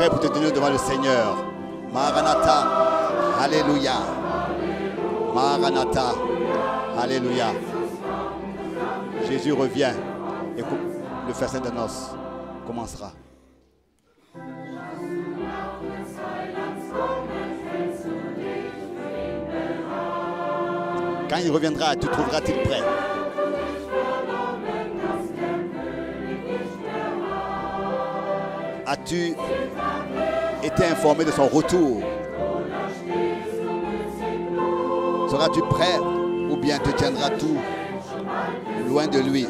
prêt pour te tenir devant le Seigneur. Maranatha. Alléluia. Maranatha. Alléluia. Jésus revient et le festin de noces commencera. Quand il reviendra, te trouveras-t-il prêt? As-tu été informé de son retour? Seras-tu prêt ou bien te tiendras tout loin de lui?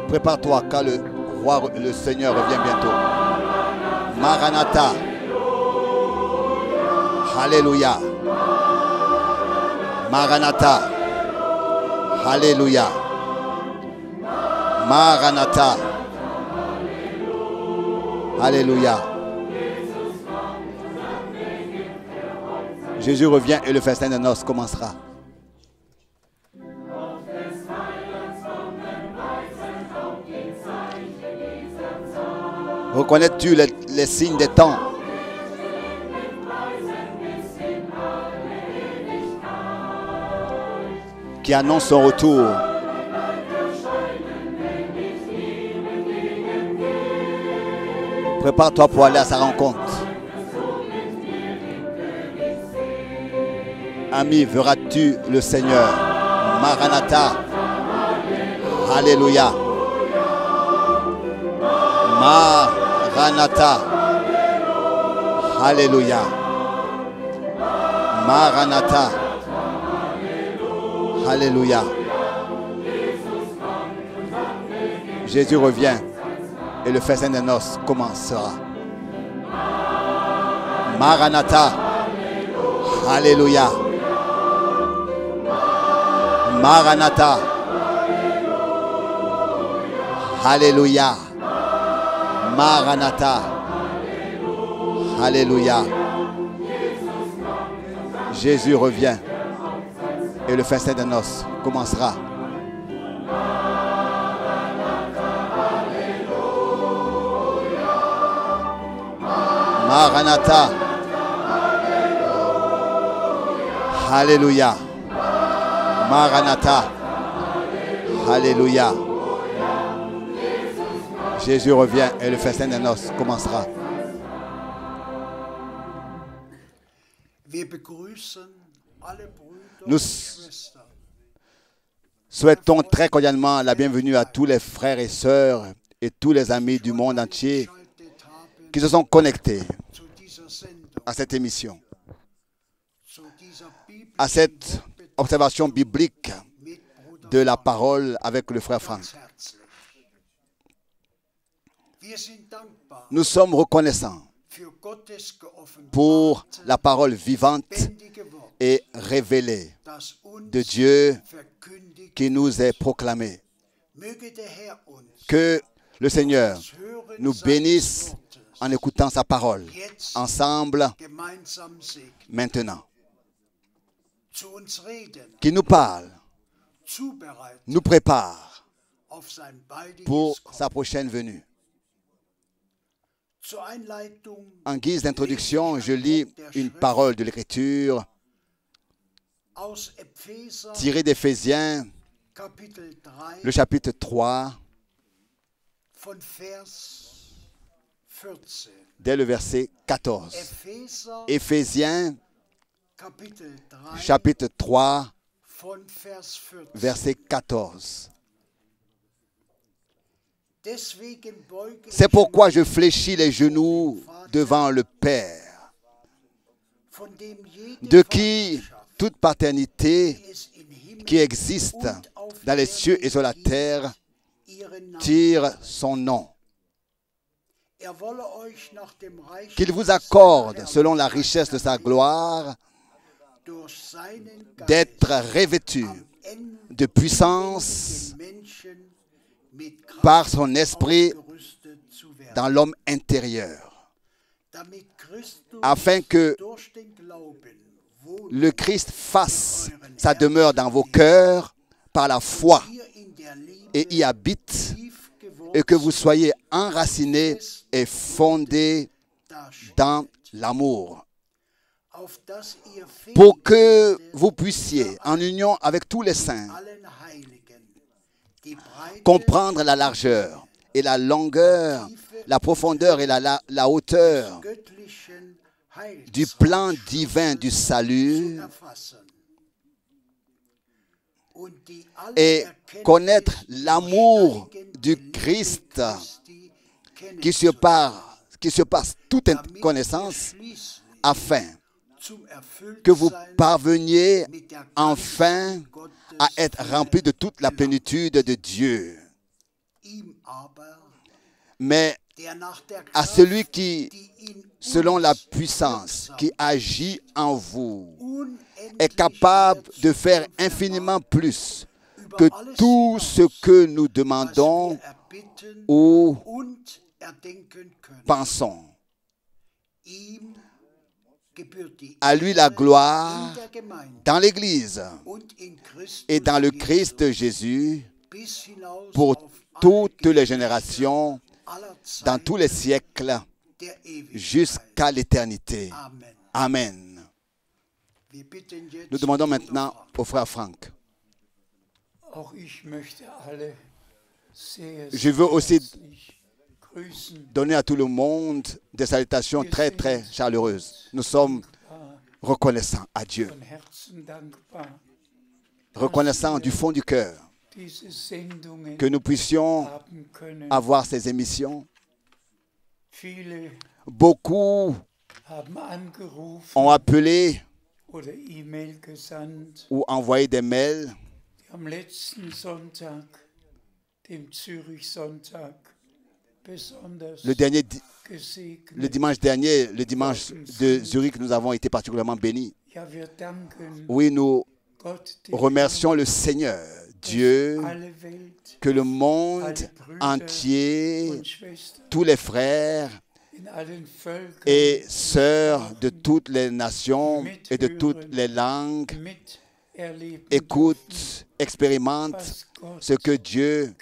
Prépare-toi car le roi, le Seigneur revient bientôt. Maranatha. Alléluia. Maranatha. Alléluia. Maranatha. Alléluia. Jésus revient et le festin de noces commencera. Reconnais-tu les signes des temps? Qui annoncent son retour. Prépare-toi pour aller à sa rencontre. Ami, verras-tu le Seigneur? Maranatha. Alléluia. Maranatha. Alléluia. Maranatha. Alléluia. Jésus revient et le festin des noces commencera. Maranatha. Alléluia. Maranatha. Alléluia. Maranatha. Alléluia. Jésus revient et le festin de noces commencera. Maranatha. Alléluia. Maranatha. Alléluia. Jésus revient et le festin des noces commencera. Nous souhaitons très cordialement la bienvenue à tous les frères et sœurs et tous les amis du monde entier qui se sont connectés à cette émission, à cette observation biblique de la parole avec le frère Franck. Nous sommes reconnaissants pour la parole vivante et révélée de Dieu qui nous est proclamée. Que le Seigneur nous bénisse en écoutant sa parole ensemble maintenant. Qui nous parle, nous prépare pour sa prochaine venue. En guise d'introduction, je lis une parole de l'Écriture tirée d'Éphésiens, le chapitre 3, dès le verset 14. Éphésiens, chapitre 3, verset 14. C'est pourquoi je fléchis les genoux devant le Père, de qui toute paternité qui existe dans les cieux et sur la terre tire son nom. Qu'il vous accorde, selon la richesse de sa gloire, d'être revêtu de puissance par son esprit dans l'homme intérieur, afin que le Christ fasse sa demeure dans vos cœurs par la foi et y habite et que vous soyez enracinés et fondés dans l'amour, pour que vous puissiez, en union avec tous les saints, comprendre la largeur et la longueur, la profondeur et la hauteur du plan divin du salut, et connaître l'amour du Christ qui surpasse toute connaissance, afin que vous parveniez enfin à être remplis de toute la plénitude de Dieu. Mais à celui qui, selon la puissance qui agit en vous, est capable de faire infiniment plus que tout ce que nous demandons ou pensons. À lui la gloire dans l'Église et dans le Christ Jésus pour toutes les générations, dans tous les siècles, jusqu'à l'éternité. Amen. Nous demandons maintenant au frère Franck. Je veux aussi donner à tout le monde des salutations très très chaleureuses. Nous sommes reconnaissants à Dieu, reconnaissants du fond du cœur que nous puissions avoir ces émissions. Beaucoup ont appelé ou envoyé des mails. Le dimanche dernier, le dimanche de Zurich, nous avons été particulièrement bénis. Oui, nous remercions le Seigneur, Dieu, que le monde entier, tous les frères et sœurs de toutes les nations et de toutes les langues écoutent, expérimentent ce que Dieu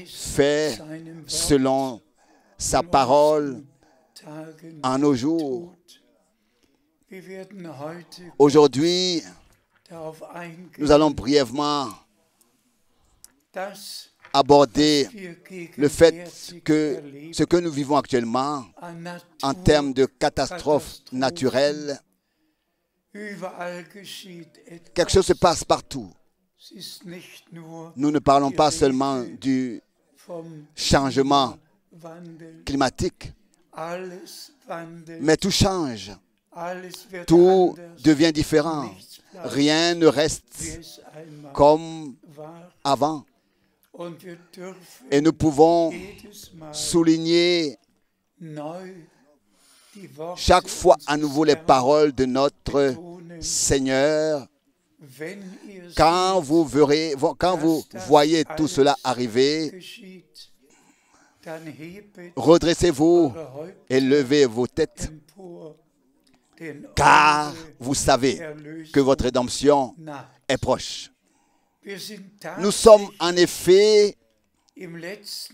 fait selon sa parole en nos jours. Aujourd'hui, nous allons brièvement aborder le fait que ce que nous vivons actuellement en termes de catastrophes naturelles, quelque chose se passe partout. Nous ne parlons pas seulement du changement climatique, mais tout change, tout devient différent. Rien ne reste comme avant. Et nous pouvons souligner chaque fois à nouveau les paroles de notre Seigneur. Quand vous voyez tout cela arriver, redressez-vous et levez vos têtes, car vous savez que votre rédemption est proche. Nous sommes en effet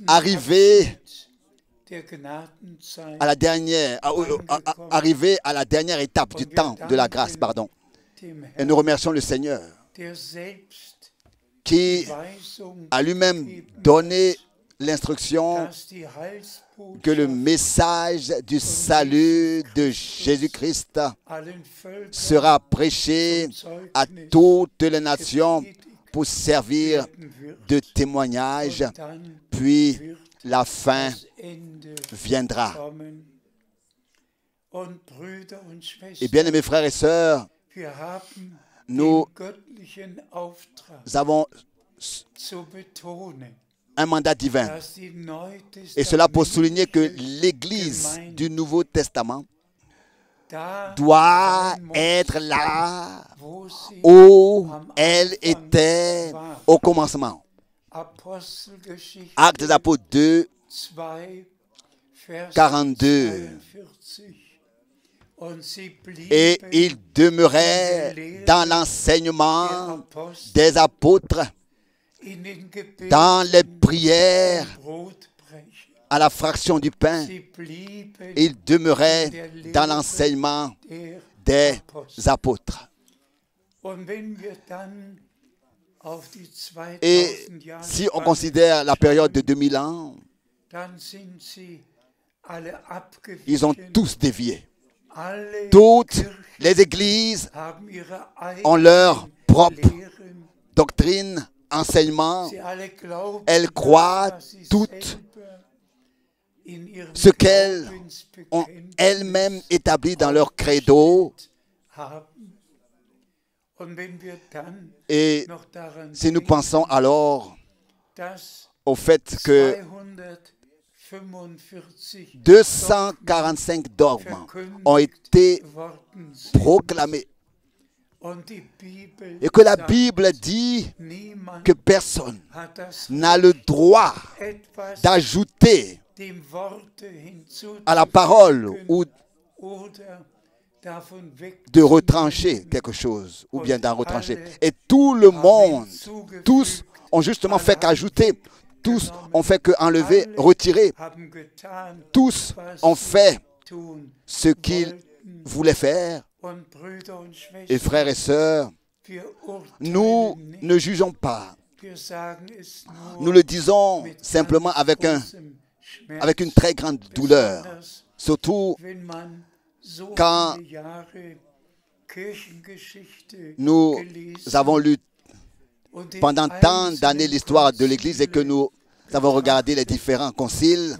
arrivés à la dernière, arrivés à la dernière étape du temps de la grâce, pardon. Et nous remercions le Seigneur qui a lui-même donné l'instruction que le message du salut de Jésus-Christ sera prêché à toutes les nations pour servir de témoignage, puis la fin viendra. Et bien, mes frères et sœurs, nous avons un mandat divin. Et cela pour souligner que l'Église du Nouveau Testament doit être là où elle était au commencement. Actes des Apôtres 2, 42. Et ils demeuraient dans l'enseignement des apôtres, dans les prières à la fraction du pain. Ils demeuraient dans l'enseignement des apôtres. Et si on considère la période de 2000 ans, ils ont tous dévié. Toutes les églises ont leur propre doctrine, enseignement. Elles croient toutes ce qu'elles ont elles-mêmes établi dans leur credo. Et si nous pensons alors au fait que 245 dogmes ont été proclamés et que la Bible dit que personne n'a le droit d'ajouter à la parole ou de retrancher quelque chose, ou bien d'en retrancher. Et tout le monde, tous ont justement fait qu'ajouter, tous ont fait qu'enlever, retirer, tous ont fait ce qu'ils voulaient faire. Et frères et sœurs, nous ne jugeons pas. Nous le disons simplement avec une très grande douleur, surtout quand nous avons lu pendant tant d'années l'histoire de l'Église et que nous avons regardé les différents conciles.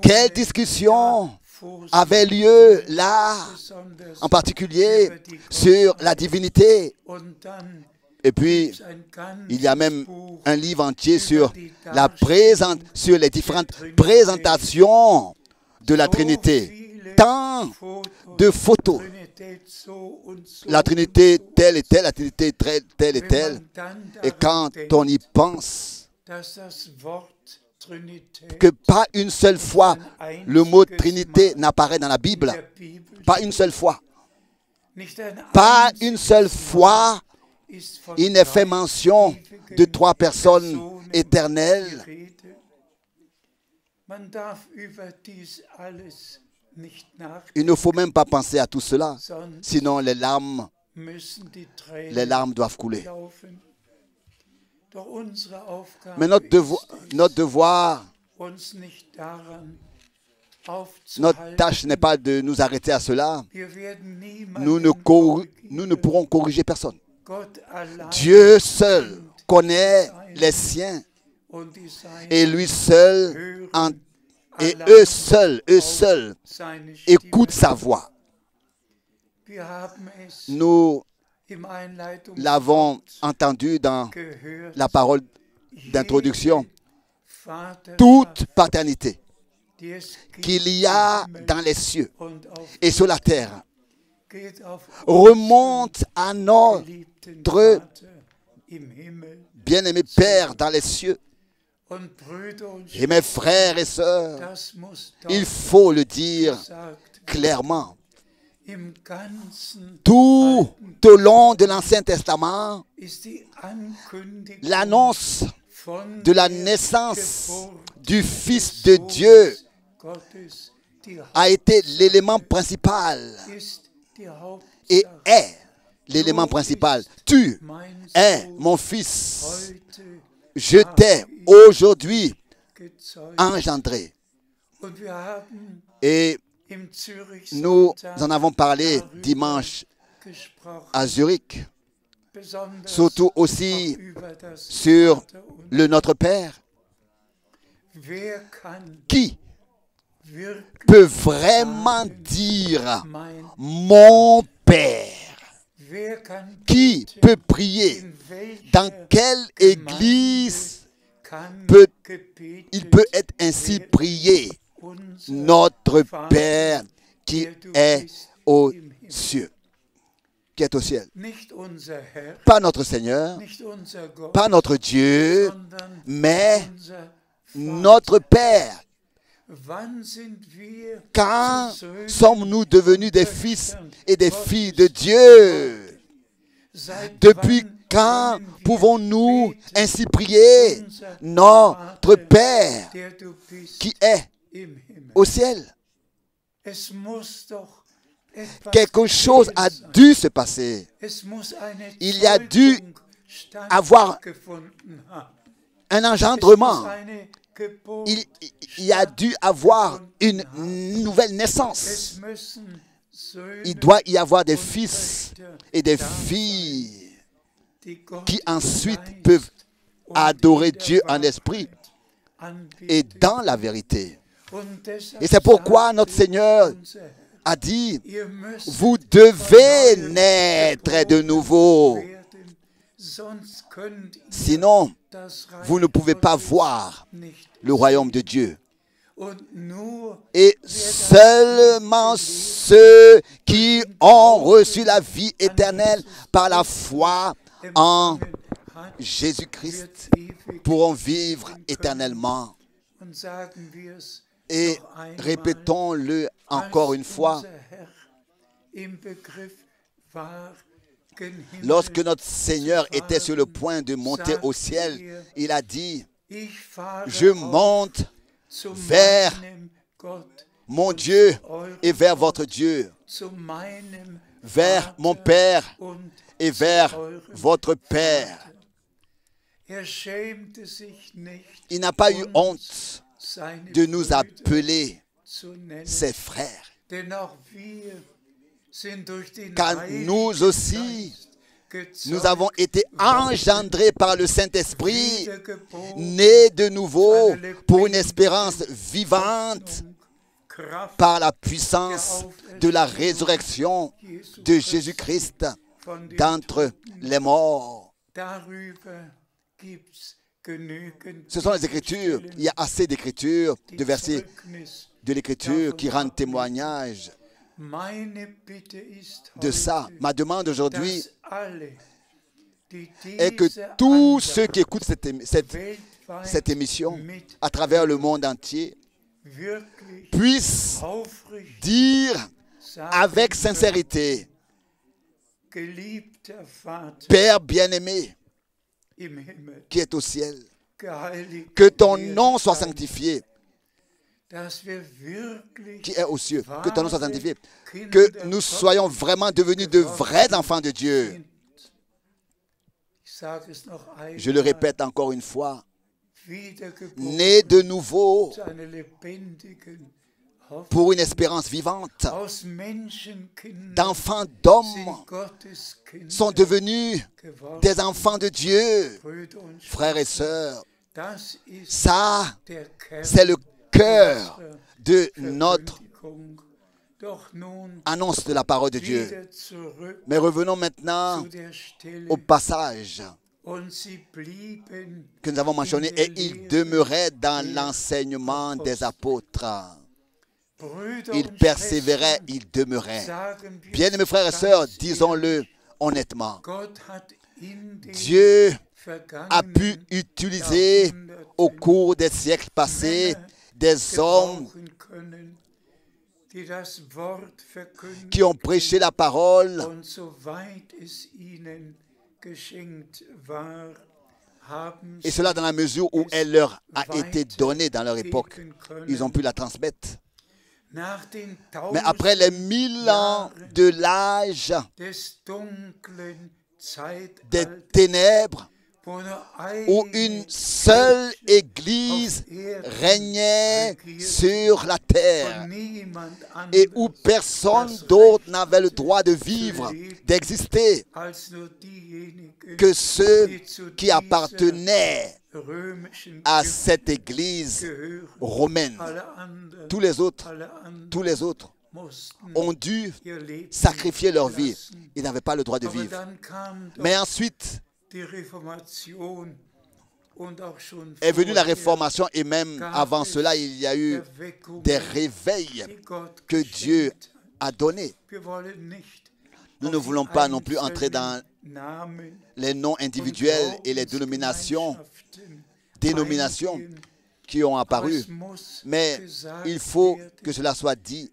Quelle discussion avait lieu là, en particulier sur la divinité. Et puis, il y a même un livre entier sur les différentes présentations de la Trinité. Tant de photos. La Trinité telle et telle, la Trinité telle et telle. Et quand on y pense, que pas une seule fois le mot Trinité n'apparaît dans la Bible. Pas une seule fois. Pas une seule fois il n'est fait mention de 3 personnes éternelles. Il ne faut même pas penser à tout cela, sinon les larmes doivent couler. Mais notre devoir, notre tâche n'est pas de nous arrêter à cela. Nous ne pourrons corriger personne. Dieu seul connaît les siens et lui seul et eux seuls écoutent sa voix. Nous l'avons entendu dans la parole d'introduction. Toute paternité qu'il y a dans les cieux et sur la terre remonte à notre bien-aimé Père dans les cieux. Et mes frères et sœurs, il faut le dire clairement. Tout au long de l'Ancien Testament, l'annonce de la naissance du Fils de Dieu a été l'élément principal et est l'élément principal. Tu es mon Fils. Je t'ai aujourd'hui engendré. Et nous en avons parlé dimanche à Zurich, surtout aussi sur le Notre Père. Qui peut vraiment dire mon Père? Qui peut prier? Dans quelle église il peut être ainsi prié? Notre Père qui est aux cieux. Qui est au ciel. Pas notre Seigneur, pas notre Dieu, mais notre Père. Quand sommes-nous devenus des fils et des filles de Dieu? Depuis Quand pouvons-nous ainsi prier, notre Père qui est au ciel? Quelque chose a dû se passer. Il y a dû avoir un engendrement. Il y a dû avoir une nouvelle naissance. Il doit y avoir des fils et des filles qui ensuite peuvent adorer Dieu en esprit et dans la vérité. Et c'est pourquoi notre Seigneur a dit, vous devez naître de nouveau. Sinon, vous ne pouvez pas voir le royaume de Dieu. Et seulement ceux qui ont reçu la vie éternelle par la foi en Jésus-Christ pourront vivre éternellement. Et répétons-le encore une fois. Lorsque notre Seigneur était sur le point de monter au ciel, il a dit, je monte vers mon Dieu et vers votre Dieu, vers mon Père et vers votre Père. Il n'a pas eu honte de nous appeler ses frères. Car nous aussi, nous avons été engendrés par le Saint-Esprit, nés de nouveau pour une espérance vivante par la puissance de la résurrection de Jésus-Christ d'entre les morts. Ce sont les Écritures. Il y a assez d'Écritures, de versets de l'Écriture qui rendent témoignage de ça. Ma demande aujourd'hui est que tous ceux qui écoutent cette émission à travers le monde entier puissent dire avec sincérité, Père bien-aimé qui est au ciel, que ton nom soit sanctifié, qui est aux cieux, que ton nom soit sanctifié, que nous soyons vraiment devenus de vrais enfants de Dieu. Je le répète encore une fois, nés de nouveau pour une espérance vivante, d'enfants d'hommes sont devenus des enfants de Dieu. Frères et sœurs, ça, c'est le cœur de notre annonce de la parole de Dieu. Mais revenons maintenant au passage que nous avons mentionné, et ils demeuraient dans l'enseignement des apôtres. Ils persévéraient, ils demeuraient. Bien-aimés frères et sœurs, disons-le honnêtement, Dieu a pu utiliser au cours des siècles passés des hommes qui ont prêché la parole et cela dans la mesure où elle leur a été donnée dans leur époque. Ils ont pu la transmettre. Mais après les 1000 ans de l'âge des ténèbres, où une seule Église régnait sur la terre et où personne d'autre n'avait le droit de vivre, d'exister, que ceux qui appartenaient à cette Église romaine. Tous les autres ont dû sacrifier leur vie. Ils n'avaient pas le droit de vivre. Mais ensuite est venue la Réformation, et même avant cela, il y a eu des réveils que Dieu a donnés. Nous ne voulons pas non plus entrer dans les noms individuels et les dénominations qui ont apparu, mais il faut que cela soit dit.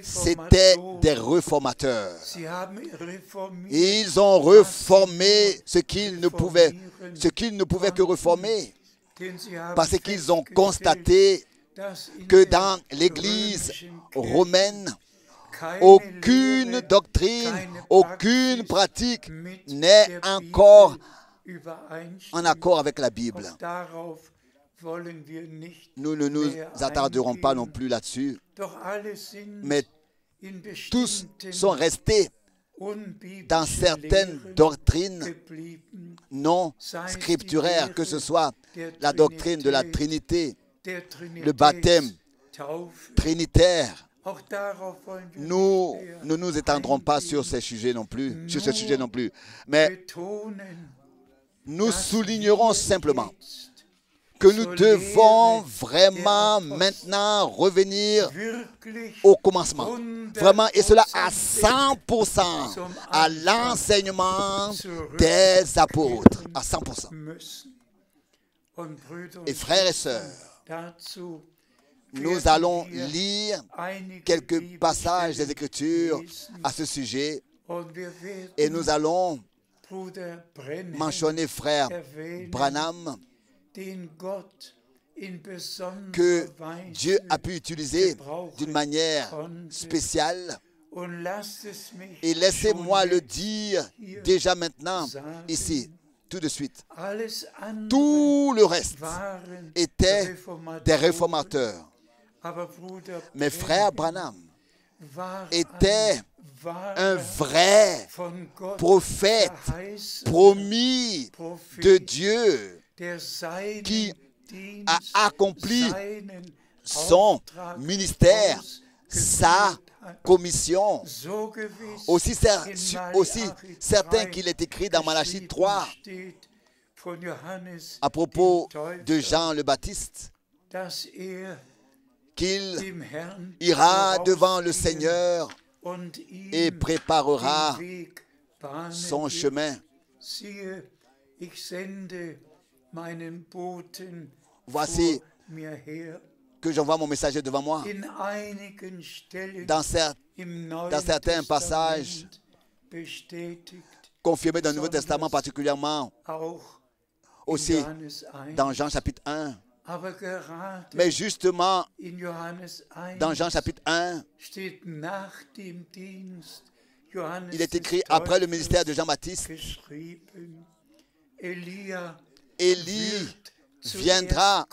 C'étaient des réformateurs. Ils ont réformé ce qu'ils ne pouvaient que réformer. Parce qu'ils ont constaté que dans l'Église romaine, aucune doctrine, aucune pratique n'est encore en accord avec la Bible. Nous ne nous attarderons pas non plus là-dessus, mais tous sont restés dans certaines doctrines non scripturaires, que ce soit la doctrine de la Trinité, le baptême trinitaire. Nous ne nous étendrons pas sur ces sujets non plus, mais nous soulignerons simplement que nous devons vraiment maintenant revenir au commencement. Vraiment, et cela à 100% à l'enseignement des apôtres. À 100%. Et frères et sœurs, nous allons lire quelques passages des Écritures à ce sujet et nous allons mentionner frère Branham que Dieu a pu utiliser d'une manière spéciale. Et laissez-moi le dire déjà maintenant, ici, tout de suite. Tout le reste était des réformateurs. Mais frère Branham était un vrai prophète promis de Dieu qui a accompli son ministère, sa commission. Aussi certain qu'il est écrit dans Malachie 3 à propos de Jean le Baptiste, qu'il ira devant le Seigneur et préparera son chemin. Voici que j'envoie mon messager devant moi. Dans certains passages confirmés dans le Nouveau Testament, particulièrement aussi dans Jean chapitre 1. Mais justement, dans Jean chapitre 1, il est écrit après le ministère de Jean-Baptiste, Élie viendra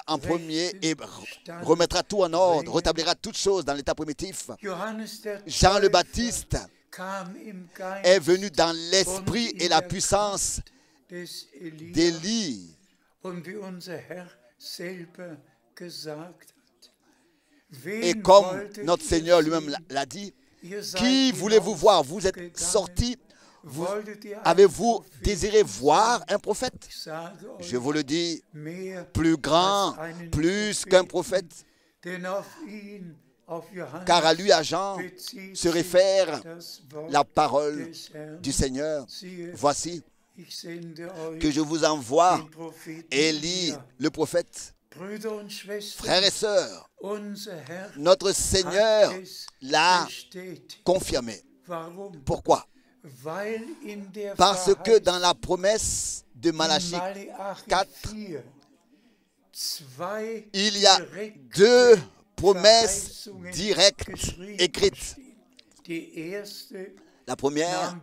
en premier et remettra tout en ordre, rétablira toutes choses dans l'état primitif. Jean le Baptiste est venu dans l'esprit et la puissance d'Élie. Et comme notre Seigneur lui-même l'a dit, qui voulez-vous voir? Vous êtes sortis. Avez-vous désiré voir un prophète? Je vous le dis, plus grand, plus qu'un prophète. Car à lui, à Jean, se réfère la parole du Seigneur. Voici que je vous envoie Élie, le prophète. Frères et sœurs, notre Seigneur l'a confirmé. Pourquoi? Parce que dans la promesse de Malachie 4, il y a deux promesses directes écrites. La première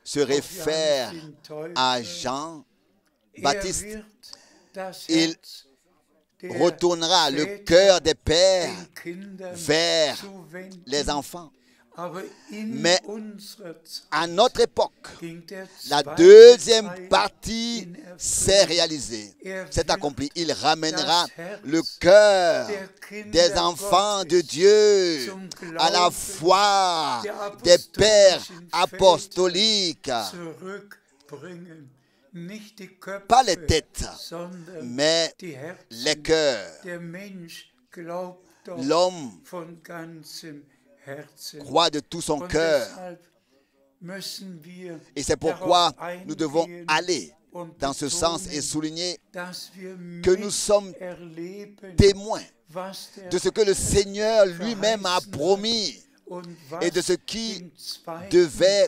se réfère à Jean-Baptiste. Il retournera le cœur des pères vers les enfants. Mais à notre époque, la deuxième partie s'est réalisée, s'est accomplie. Il ramènera le cœur des enfants de Dieu à la foi des pères apostoliques. Pas les têtes, mais les cœurs. L'homme croit de tout son cœur. Et c'est pourquoi nous devons aller dans ce sens et souligner que nous sommes témoins de ce que le Seigneur lui-même a promis et de ce qui devait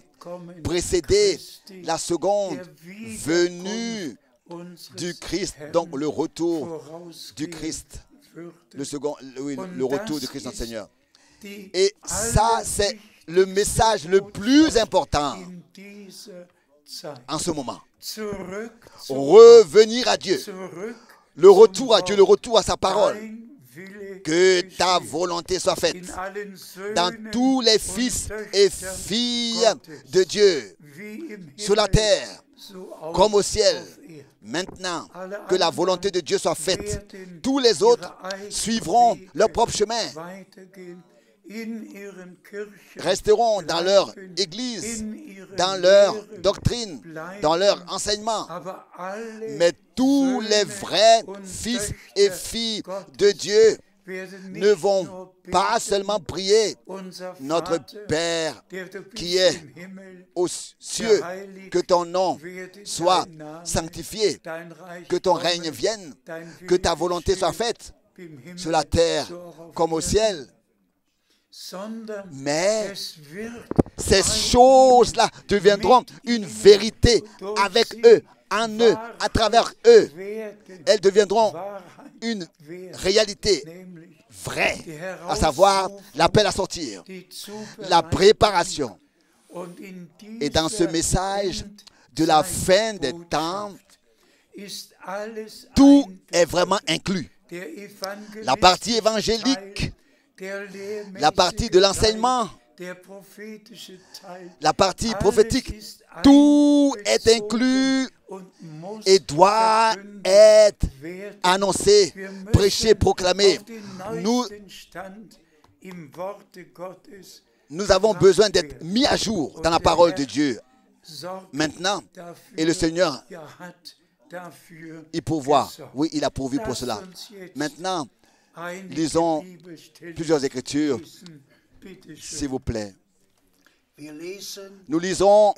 précéder la seconde venue du Christ, donc le retour du Christ, le retour du Christ notre Seigneur. Et ça, c'est le message le plus important en ce moment. Revenir à Dieu, le retour à Dieu, le retour à sa parole. Que ta volonté soit faite dans tous les fils et filles de Dieu, sur la terre comme au ciel. Maintenant que la volonté de Dieu soit faite, tous les autres suivront leur propre chemin, resteront dans leur église, dans leur doctrine, dans leur enseignement. Mais tous les vrais fils et filles de Dieu ne vont pas seulement prier notre Père qui est aux cieux, que ton nom soit sanctifié, que ton règne vienne, que ta volonté soit faite sur la terre comme au ciel. Mais ces choses-là deviendront une vérité avec eux, en eux, à travers eux. Elles deviendront une réalité vraie, à savoir l'appel à sortir, la préparation. Et dans ce message de la fin des temps, tout est vraiment inclus. La partie évangélique, la partie de l'enseignement, la partie prophétique, tout est inclus et doit être annoncé, prêché, proclamé. Nous avons besoin d'être mis à jour dans la parole de Dieu maintenant. Et le Seigneur, il pourvoit. Oui, il a pourvu pour cela. Maintenant, lisons plusieurs écritures, s'il vous plaît. Nous lisons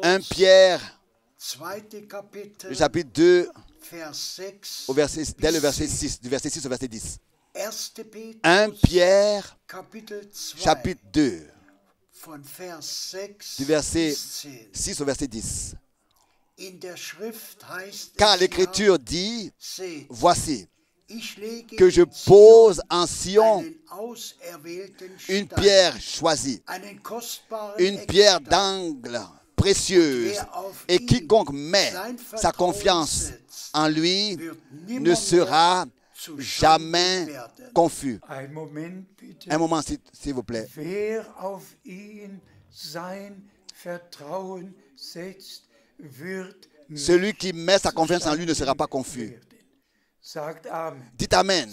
1 Pierre, le chapitre 2, dès le verset 6, du verset 6 au verset 10. 1 Pierre, chapitre 2, du verset 6 au verset 10. Car l'Écriture dit, voici, que je pose en Sion une pierre choisie, une pierre d'angle précieuse, et quiconque met sa confiance en lui ne sera jamais confus. Un moment, s'il vous plaît. Celui qui met sa confiance en lui ne sera pas confus. Dites Amen.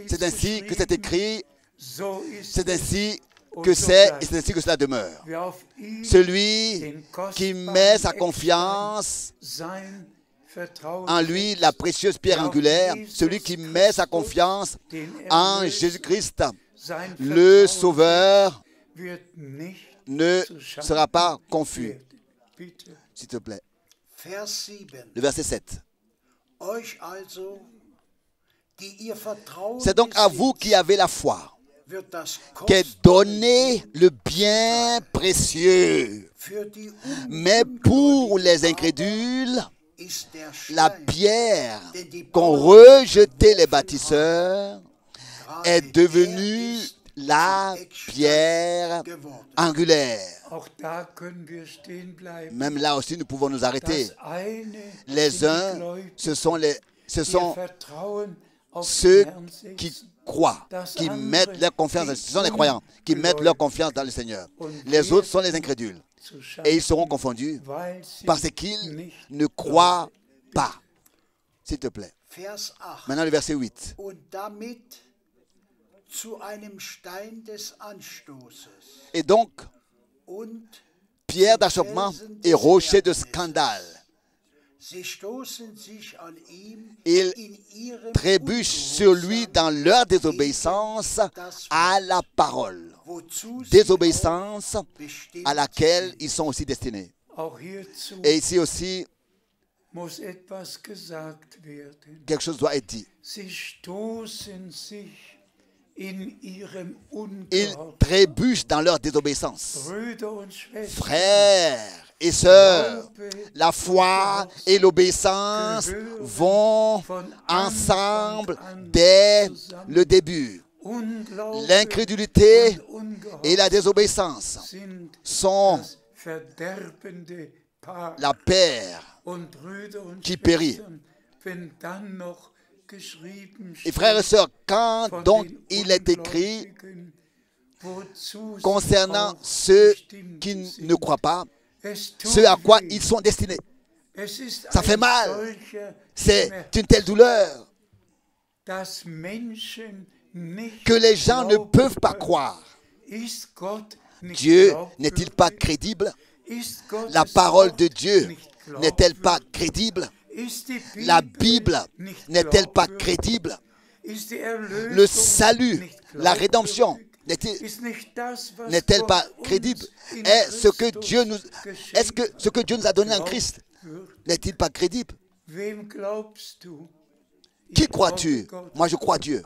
C'est ainsi que c'est écrit, c'est ainsi que c'est, et c'est ainsi que cela demeure. Celui qui met sa confiance en lui, la précieuse pierre angulaire, celui qui met sa confiance en Jésus-Christ, le Sauveur, ne sera pas confus. S'il te plaît. Le verset 7. C'est donc à vous qui avez la foi qu'est donné le bien précieux. Mais pour les incrédules, la pierre qu'ont rejetée les bâtisseurs est devenue la pierre angulaire. Même là aussi, nous pouvons nous arrêter. Les uns, ce sont ceux qui croient, qui mettent leur confiance, ce sont les croyants, qui mettent leur confiance dans le Seigneur. Les autres sont les incrédules. Et ils seront confondus parce qu'ils ne croient pas. S'il te plaît. Maintenant le verset 8. Et donc, pierre d'achoppement et rocher de scandale. Ils trébuchent sur lui dans leur désobéissance à la parole. Désobéissance à laquelle ils sont aussi destinés. Et ici aussi, quelque chose doit être dit. Ils trébuchent dans leur désobéissance. Frères et sœurs, la foi et l'obéissance vont ensemble dès le début. L'incrédulité et la désobéissance sont la paire qui périt. Et frères et sœurs, quand donc il est écrit concernant ceux qui ne croient pas, ceux à quoi ils sont destinés, ça fait mal. C'est une telle douleur que les gens ne peuvent pas croire. Dieu n'est-il pas crédible? La parole de Dieu n'est-elle pas crédible? La Bible n'est-elle pas crédible? Le salut, la rédemption, n'est-elle pas crédible? Est-ce que ce que Dieu nous a donné en Christ n'est-il pas crédible? Qui crois-tu? Moi, je crois Dieu.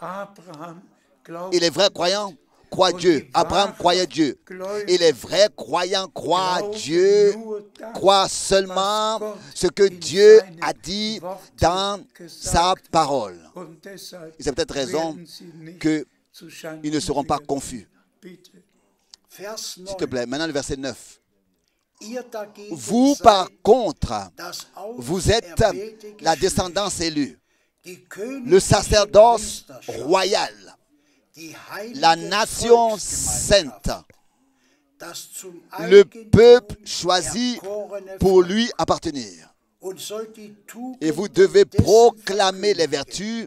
Et les vrais croyants croient Dieu. Abraham croyait Dieu. Et les vrais croyants croient Dieu, croient seulement ce que Dieu a dit dans sa parole. Et c'est peut-être raison qu'ils ne seront pas confus. S'il te plaît, maintenant le verset 9. Vous, par contre, vous êtes la descendance élue, le sacerdoce royal, la nation sainte, le peuple choisi pour lui appartenir. Et vous devez proclamer les vertus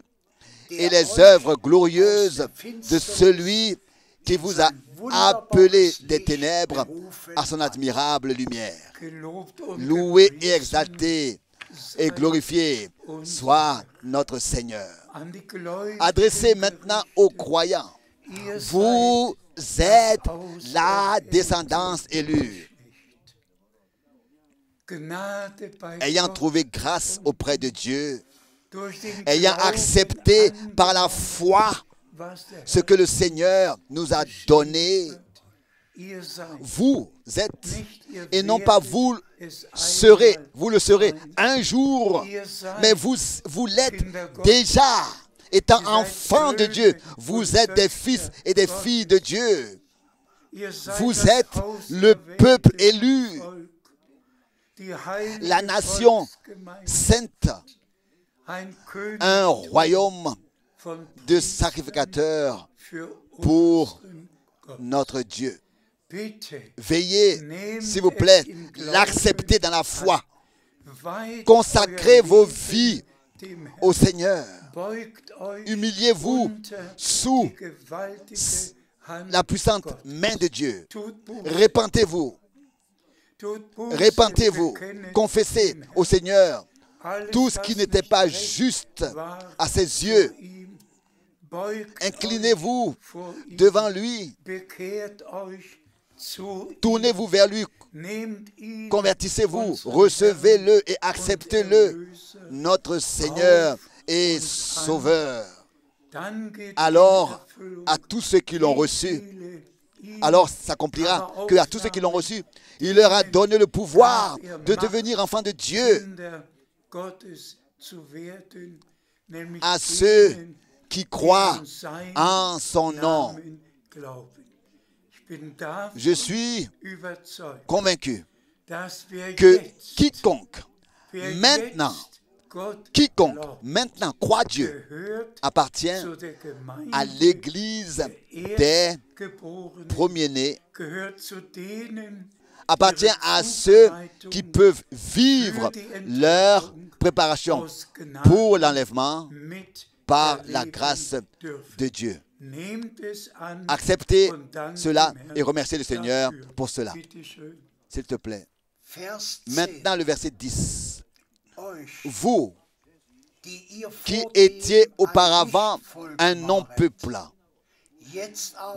et les œuvres glorieuses de celui qui vous a appelé des ténèbres à son admirable lumière. Loué et exalté et glorifié soit notre Seigneur. Adressez maintenant aux croyants. Vous êtes la descendance élue, ayant trouvé grâce auprès de Dieu, ayant accepté par la foi ce que le Seigneur nous a donné. Vous êtes, et non pas vous le serez un jour, mais vous l'êtes déjà. Étant enfants de Dieu, vous êtes des fils et des filles de Dieu. Vous êtes le peuple élu, la nation sainte, un royaume de sacrificateurs pour notre Dieu. Veillez, s'il vous plaît, l'accepter dans la foi. Consacrez vos vies au Seigneur. Humiliez-vous sous la puissante main de Dieu. Répentez-vous. Répentez-vous. Confessez au Seigneur tout ce qui n'était pas juste à ses yeux. Inclinez-vous devant lui. Tournez-vous vers lui. Convertissez-vous. Recevez-le et acceptez-le, notre Seigneur et Sauveur. Alors, à tous ceux qui l'ont reçu, alors s'accomplira qu'à tous ceux qui l'ont reçu, il leur a donné le pouvoir de devenir enfants de Dieu, à ceux qui croient en son nom. Je suis convaincu que quiconque maintenant croit Dieu appartient à l'Église des premiers-nés, appartient à ceux qui peuvent vivre leur préparation pour l'enlèvement par la grâce de Dieu. Acceptez cela et remerciez le Seigneur pour cela. S'il te plaît. Maintenant le verset 10. Vous qui étiez auparavant un non-peuple,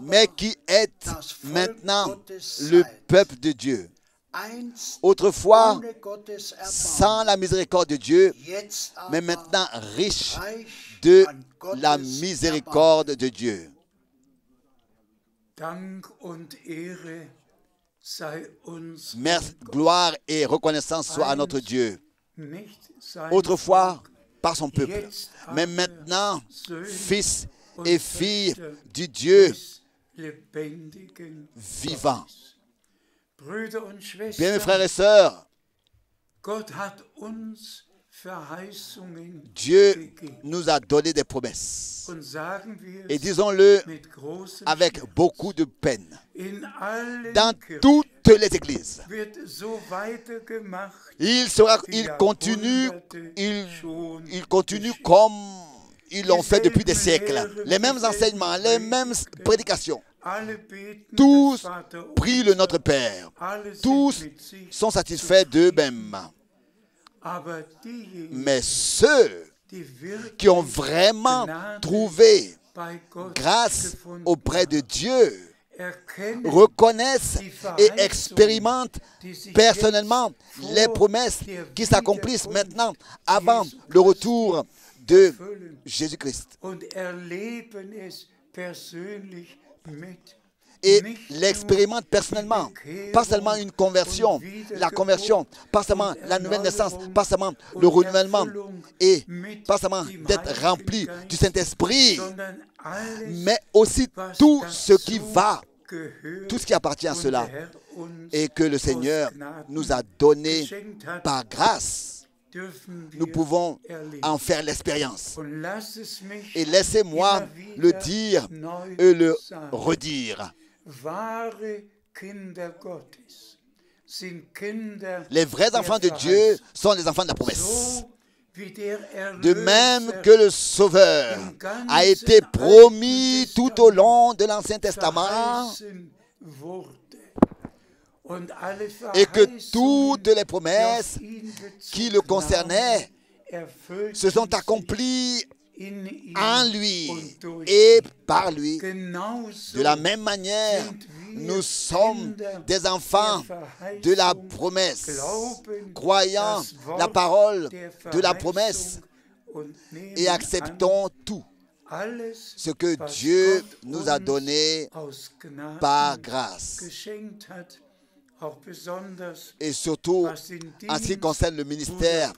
mais qui êtes maintenant le peuple de Dieu, Autrefois, sans la miséricorde de Dieu, mais maintenant riche de la miséricorde de Dieu. Merci, gloire et reconnaissance soient à notre Dieu. Autrefois, par son peuple, mais maintenant, fils et filles du Dieu vivant. Bien, mes frères et sœurs, Dieu nous a donné des promesses. Et disons-le avec beaucoup de peine. Dans toutes les églises, il continue comme ils l'ont fait depuis des siècles. Les mêmes enseignements, les mêmes prédications. Tous prient le Notre Père. Tous sont satisfaits d'eux-mêmes. Mais ceux qui ont vraiment trouvé grâce auprès de Dieu reconnaissent et expérimentent personnellement les promesses qui s'accomplissent maintenant avant le retour de Jésus-Christ. Et l'expérimente personnellement, pas seulement une conversion, la conversion, pas seulement la nouvelle naissance, pas seulement le renouvellement, et pas seulement d'être rempli du Saint-Esprit, mais aussi tout ce qui va, tout ce qui appartient à cela, et que le Seigneur nous a donné par grâce. Nous pouvons en faire l'expérience. Et laissez-moi le dire et le redire. Les vrais enfants de Dieu sont les enfants de la promesse. De même que le Sauveur a été promis tout au long de l'Ancien Testament, et que toutes les promesses qui le concernaient se sont accomplies en lui et par lui. De la même manière, nous sommes des enfants de la promesse, croyant la parole de la promesse et acceptons tout ce que Dieu nous a donné par grâce. Et surtout, en ce qui concerne le ministère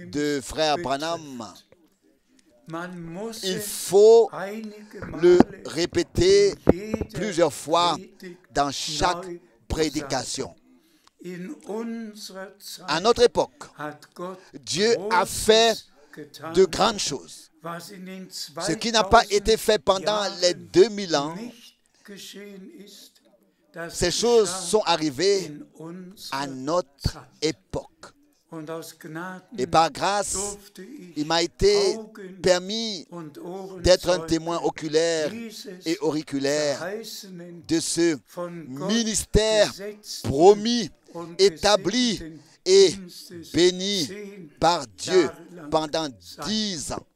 de frère Branham, il faut le répéter plusieurs fois dans chaque prédication. À notre époque, Dieu a fait de grandes choses. Ce qui n'a pas été fait pendant les 2000 ans, ces choses sont arrivées à notre époque. Et par grâce, il m'a été permis d'être un témoin oculaire et auriculaire de ce ministère promis, établi et béni par Dieu pendant 10 ans.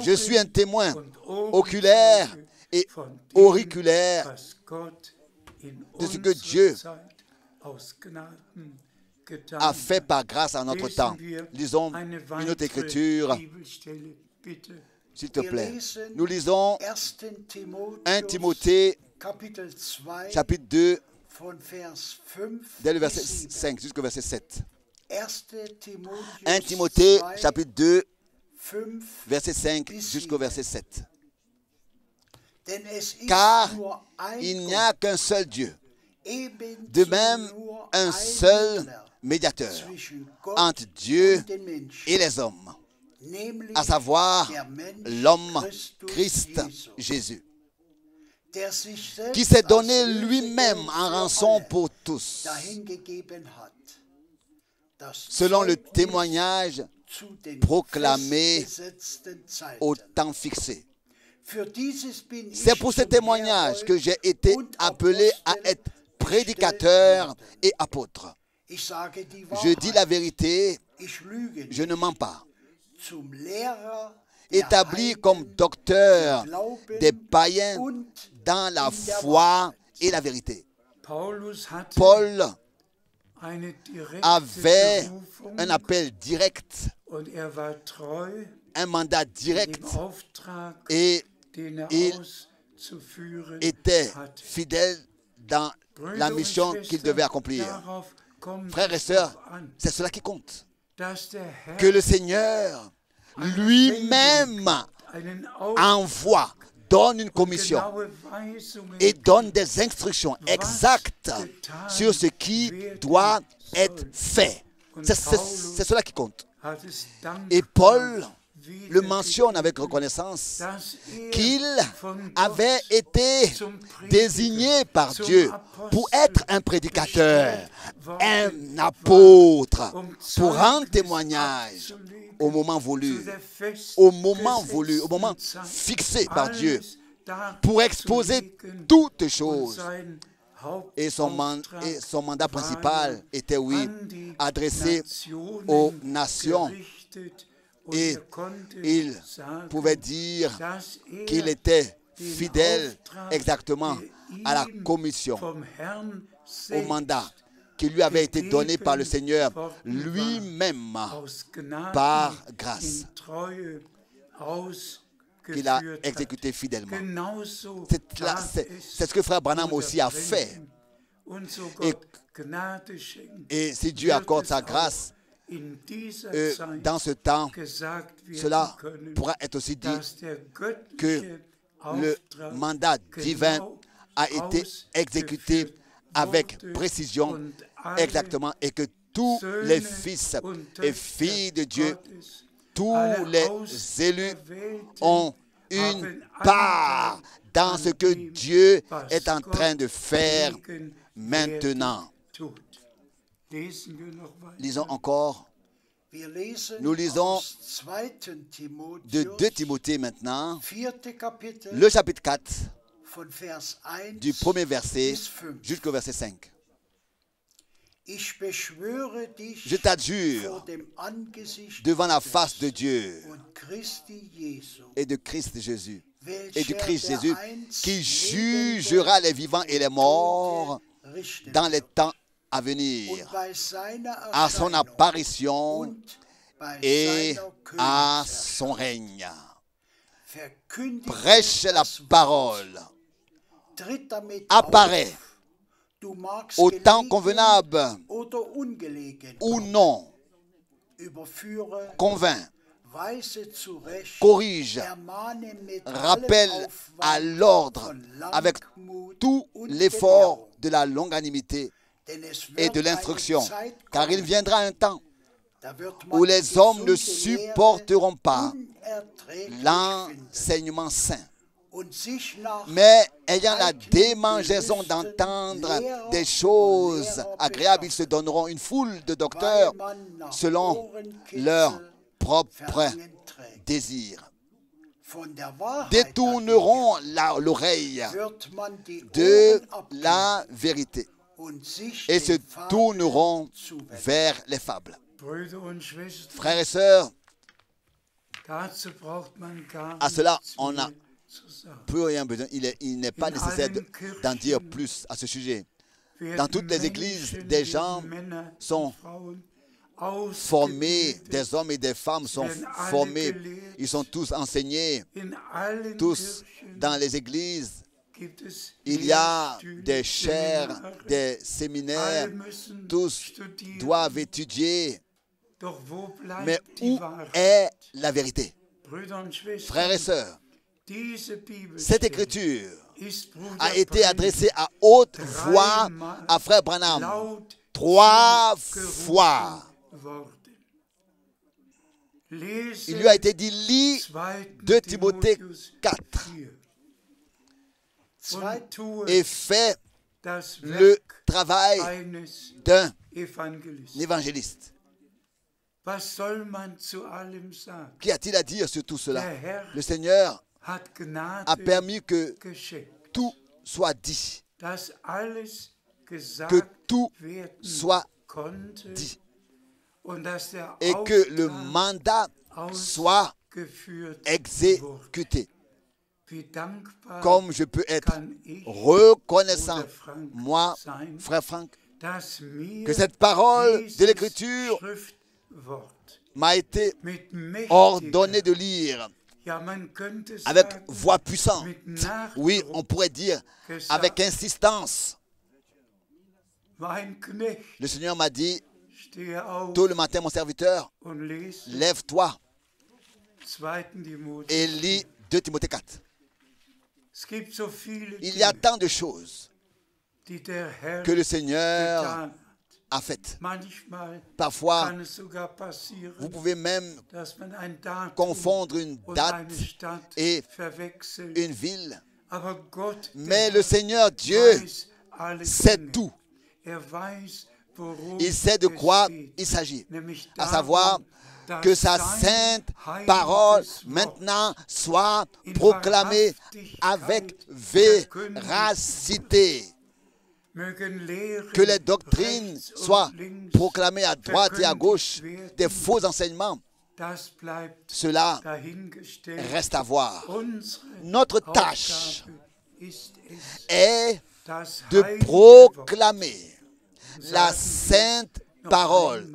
Je suis un témoin oculaire et auriculaire de ce que Dieu a fait par grâce en notre temps. Lisons une autre écriture, s'il te plaît. Nous lisons 1 Timothée, chapitre 2, dès le verset 5 jusqu'au verset 7. 1 Timothée, chapitre 2, verset 5 jusqu'au verset 7. Car il n'y a qu'un seul Dieu, de même un seul médiateur entre Dieu et les hommes, à savoir l'homme Christ Jésus, qui s'est donné lui-même en rançon pour tous, selon le témoignage proclamé au temps fixé. C'est pour ce témoignage que j'ai été appelé à être prédicateur et apôtre. Je dis la vérité, je ne mens pas. Établi comme docteur des païens dans la foi et la vérité. Paul avait un appel direct, un mandat direct, et il était fidèle dans la mission qu'il devait accomplir. Frères et sœurs, c'est cela qui compte. Que le Seigneur lui-même envoie, donne une commission et donne des instructions exactes sur ce qui doit être fait. C'est cela qui compte. Et Paul le mentionne avec reconnaissance qu'il avait été désigné par Dieu pour être un prédicateur, un apôtre, pour rendre témoignage au moment voulu, au moment fixé par Dieu, pour exposer toutes choses. Et son mandat principal était, oui, adressé aux nations. Et il pouvait dire qu'il était fidèle exactement à la commission, au mandat qui lui avait été donné par le Seigneur lui-même par grâce, qu'il a exécuté fidèlement. C'est ce que Frère Branham aussi a fait. Et si Dieu accorde sa grâce, dans ce temps, cela pourra être aussi dit que le mandat divin a été exécuté avec précision, exactement, et que tous les fils et filles de Dieu, tous les élus ont une part dans ce que Dieu est en train de faire maintenant. Lisons encore. Nous lisons de 2 Timothée maintenant, le chapitre 4, du premier verset jusqu'au verset 5. Je t'adjure devant la face de Dieu et de Christ Jésus, qui jugera les vivants et les morts dans les temps à venir, à son apparition et à son règne. Prêche la parole, apparaît au temps convenable ou non, convainc, corrige, rappelle à l'ordre avec tout l'effort de la longanimité et de l'instruction, car il viendra un temps où les hommes ne supporteront pas l'enseignement saint, mais ayant la démangeaison d'entendre des choses agréables, ils se donneront une foule de docteurs selon leur propre désir. Détourneront l'oreille de la vérité et se tourneront vers les fables. Frères et sœurs, à cela, on n'a plus rien besoin. Il n'est pas nécessaire d'en dire plus à ce sujet. Dans toutes les églises, des gens sont formés, des hommes et des femmes sont formés. Ils sont tous enseignés. Tous dans les églises, il y a des chaires, des séminaires. Tous doivent étudier. Mais où est la vérité? Frères et sœurs, cette écriture a été adressée à haute voix à Frère Branham 3 fois. Il lui a été dit, lis 2 Timothée 4 et fais le travail d'un évangéliste. Qu'y a-t-il à dire sur tout cela? Le Seigneur a permis que tout soit dit, que tout soit dit, et que le mandat soit exécuté. Comme je peux être reconnaissant, moi, Frère Frank, que cette parole de l'Écriture m'a été ordonnée de lire avec voix puissante. Oui, on pourrait dire avec insistance. Le Seigneur m'a dit, tôt le matin, mon serviteur, lève-toi et lis 2 Timothée 4. Il y a tant de choses que le Seigneur a faites. Parfois, vous pouvez même confondre une date et une ville. Mais le Seigneur Dieu sait tout. Il sait de quoi il s'agit. À savoir que sa sainte parole maintenant soit proclamée avec véracité. Que les doctrines soient proclamées à droite et à gauche, des faux enseignements. Cela reste à voir. Notre tâche est de proclamer la sainte parole.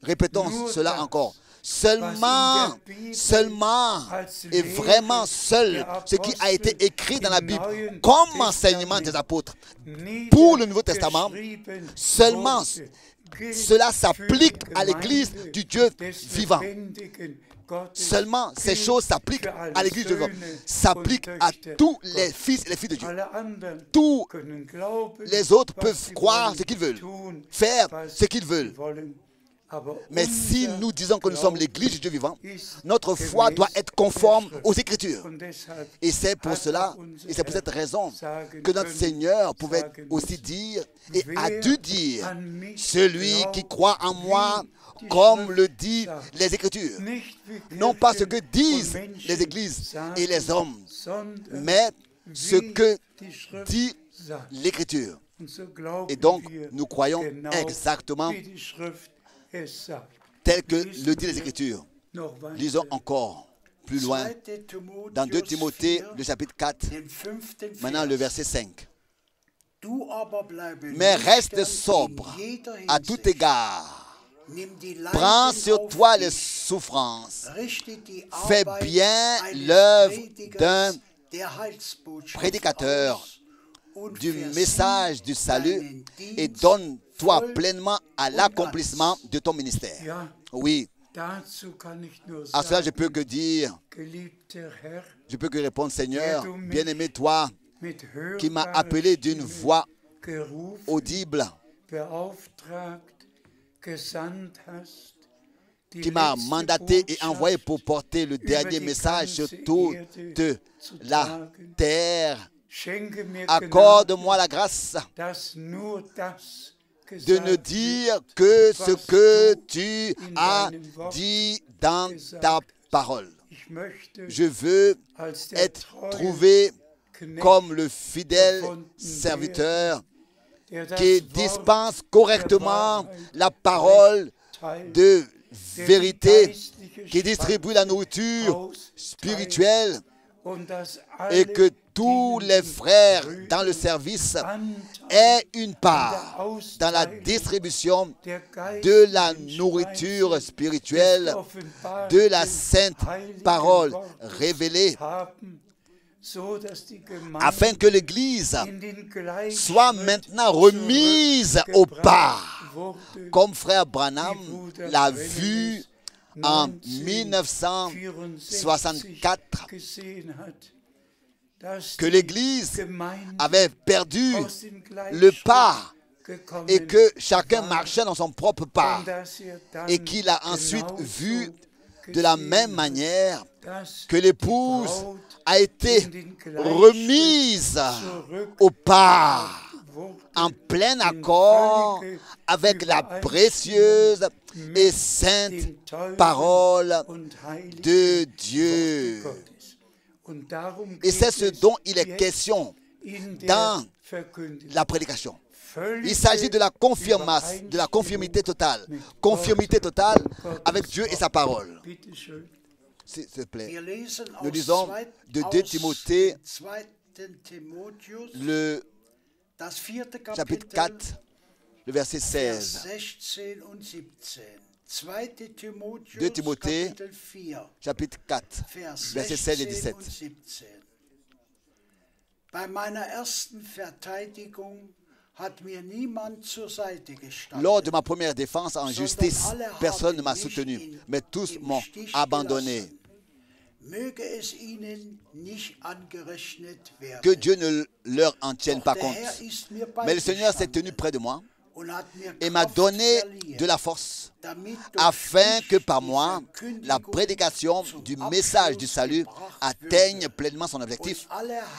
Répétons cela encore. Seulement et vraiment seul ce qui a été écrit dans la Bible comme enseignement des apôtres pour le Nouveau Testament, seulement cela s'applique à l'Église du Dieu vivant. Seulement ces choses s'appliquent à l'Église du Dieu vivant, s'appliquent à tous les fils et les filles de Dieu. Tous les autres peuvent croire ce qu'ils veulent, faire ce qu'ils veulent. Mais si nous disons que nous sommes l'Église du Dieu vivant, notre foi doit être conforme aux Écritures. Et c'est pour cela, et c'est pour cette raison que notre Seigneur pouvait aussi dire, et a dû dire, celui qui croit en moi, comme le disent les Écritures. Non pas ce que disent les églises et les hommes, mais ce que dit l'Écriture. Et donc, nous croyons exactement tel que le dit les Écritures. Lisons encore plus loin dans 2 Timothée, le chapitre 4, maintenant le verset 5. Mais reste sobre à tout égard. Prends sur toi les souffrances. Fais bien l'œuvre d'un prédicateur du message du salut et donne-toi pleinement à l'accomplissement de ton ministère. Oui, à cela je peux que dire, je peux que répondre, Seigneur, bien-aimé toi, qui m'as appelé d'une voix audible, qui m'a mandaté et envoyé pour porter le dernier message sur toute la terre. Accorde-moi la grâce de ne dire que ce que tu as dit dans ta parole. Je veux être trouvé comme le fidèle serviteur qui dispense correctement la parole de vérité, qui distribue la nourriture spirituelle et que tous les frères dans le service aient une part dans la distribution de la nourriture spirituelle, de la sainte parole révélée, afin que l'Église soit maintenant remise au pas, comme frère Branham l'a vu en 1964, que l'Église avait perdu le pas et que chacun marchait dans son propre pas, et qu'il a ensuite vu de la même manière que l'épouse a été remise au pas en plein accord avec la précieuse et sainte parole de Dieu. Et c'est ce dont il est question dans la prédication. Il s'agit de la confirmation, de la conformité totale avec Dieu et sa parole. S'il te plaît, nous lisons de 2 Timothée, le chapitre 4, le verset 16. 2 Timothée, chapitre 4, versets 16 et 17. Lors de ma première défense en justice, personne ne m'a soutenu, mais tous m'ont abandonné. Que Dieu ne leur en tienne pas compte. Mais le Seigneur s'est tenu près de moi et m'a donné de la force afin que par moi, la prédication du message du salut atteigne pleinement son objectif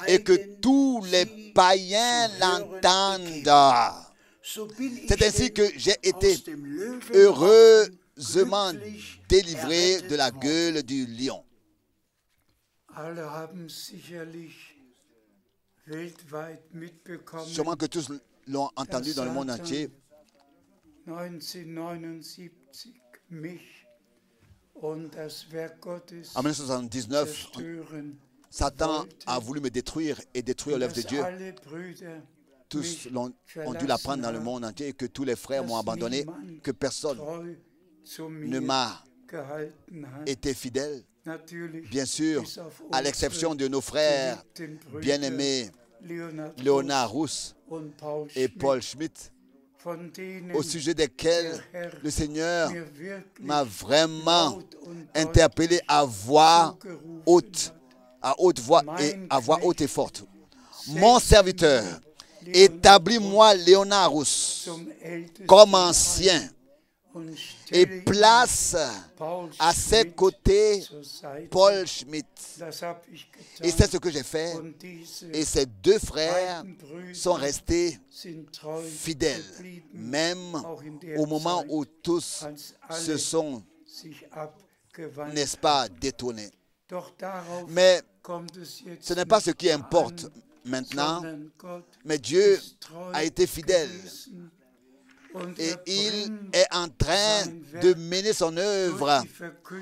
et que tous les païens l'entendent. C'est ainsi que j'ai été heureusement délivré de la gueule du lion. Sûrement que tous l'ont entendu dans le monde entier. En 1979, Satan a voulu me détruire et détruire l'œuvre de Dieu. Tous ont dû l'apprendre dans le monde entier et que tous les frères m'ont abandonné, que personne ne m'a été fidèle. Bien sûr, à l'exception de nos frères bien-aimés Léonard Rousse et Paul Schmidt, au sujet desquels le Seigneur m'a vraiment interpellé à haute voix et forte. Mon serviteur, établis-moi Léonard Rousse comme ancien et place à ses côtés Paul Schmidt. Et c'est ce que j'ai fait. Et ces deux frères sont restés fidèles, même au moment où tous se sont, n'est-ce pas, détournés. Mais ce n'est pas ce qui importe maintenant, mais Dieu a été fidèle. Et il est en train de mener son œuvre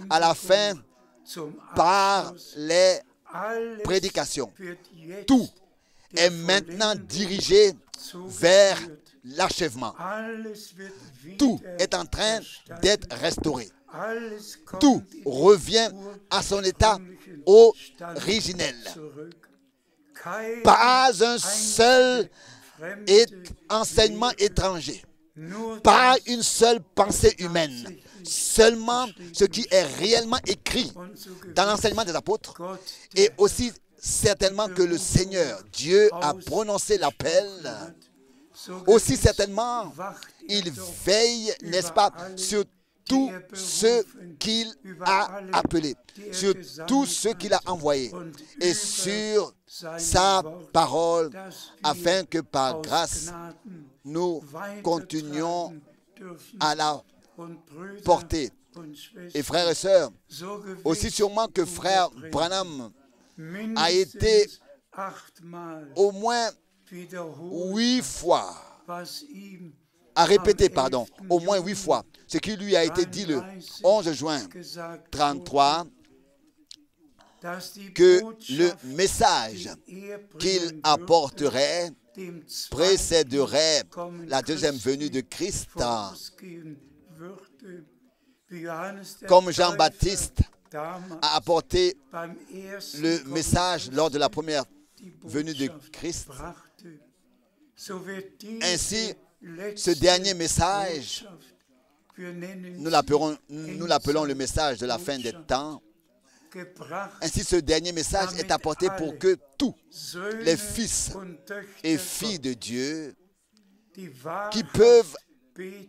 à la fin par les prédications. Tout est maintenant dirigé vers l'achèvement. Tout est en train d'être restauré. Tout revient à son état originel. Pas un seul enseignement étranger. Pas une seule pensée humaine, seulement ce qui est réellement écrit dans l'enseignement des apôtres, et aussi certainement que le Seigneur, Dieu, a prononcé l'appel. Aussi certainement, il veille, n'est-ce pas, sur tous ceux qu'il a appelés, sur tous ceux qu'il a envoyés, et sur sa parole, afin que par grâce, nous continuons à la porter. Et frères et sœurs, aussi sûrement que frère Branham a été au moins 8 fois, au moins 8 fois, ce qui lui a été dit le 11 juin 1933, que le message qu'il apporterait précéderait la deuxième venue de Christ. Comme Jean-Baptiste a apporté le message lors de la première venue de Christ, ainsi ce dernier message, nous l'appelons le message de la fin des temps. Ainsi, ce dernier message est apporté pour que tous les fils et filles de Dieu qui peuvent